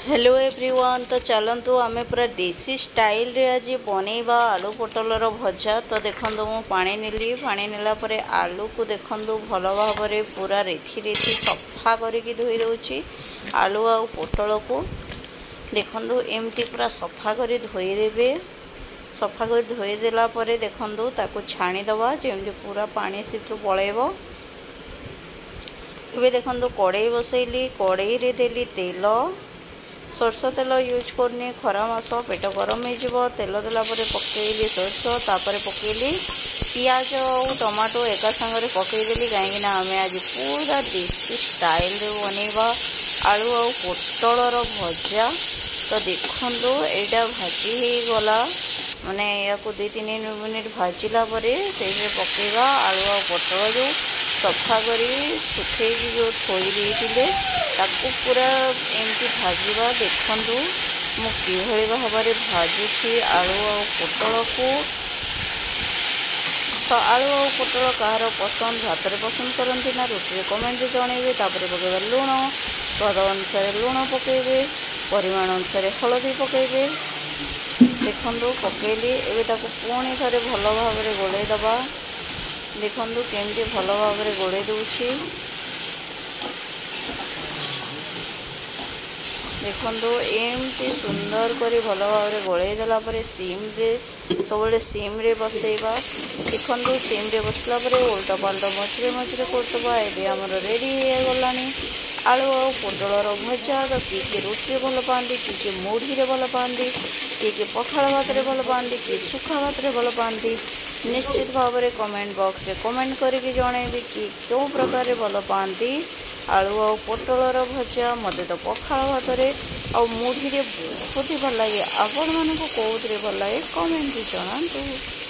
Hello everyone. तो चलतु आम पूरा देसी स्टाइल रे आज बनैबा आलू पोटलर भजा। तो देखो मु पानी नेली, पानी नेला परे आलू को देखो भल भाव में पूरा रेथी रेथी सफा करके धोई दूची। आलू आ पोटल को देखो एमती पूरा सफा कर धोईदेवे। सफा कर धोईदेला देखो ताको छाणीदवा जमी पूरा पानी से पलैब। ये देखो कड़ई बसैली, कड़ई रे देली तेल, सोरष तेल यूज करनी, खरा मास पेट गरम हो तेल देला पकईली सोरष, तापर पकईली पियाज और टमाटो एका संगे पकईदेली कहीं आम आज पूरा देसी स्टाइल रे बनैबा आलू आ पोटलर भजा। तो देखो यहाँ भाजी हो गला माने या 2-3 मिनिट भाजिला से पकईबा आलू आ पोटल जो सफा करी सुखे जो थोड़ी देते ताकू पूरा एमती भाजवा। देखु मुझे भाव में भाजुची आलू आ पोटल को। तो आलू आ पोटल कहार पसंद, भात में पसंद करती ना रुटी कमेंट जनइबे। पकईबा लुण, स्वाद अनुसार लुण पकईबे, परिमाण अनुसार हलदी पकईबे। देखु पकईली एवं पुणी थे भल भाव में गोलैदबा। देखु केमती भल भाव में गोले दूची। देखो एमती सुंदर करी भल भाव में गोलैदेला सीम्रे सब सीम्रे बसैबा। देखो सीम्रे बसला उल्टा पाल्टा मझे मझे करदबा। ये आमर रेडी हो गला आलू आ पोटलर भजा। तो किए रुटी भल पाती, किए मुढ़ी भल पाती, किए पखाड़ भात भल पाती, किए सुखा भात भल पाती। निश्चित भाव में कमेंट बॉक्स रे कमेंट करके जनइबे कि क्यों प्रकार भल पाती आलू आ पोटलर भजा। मत तो पखाड़ भात आ मुढ़ी बहुत ही भल लगे। आपण मानक कौन भल लगे कमेंट जनातु।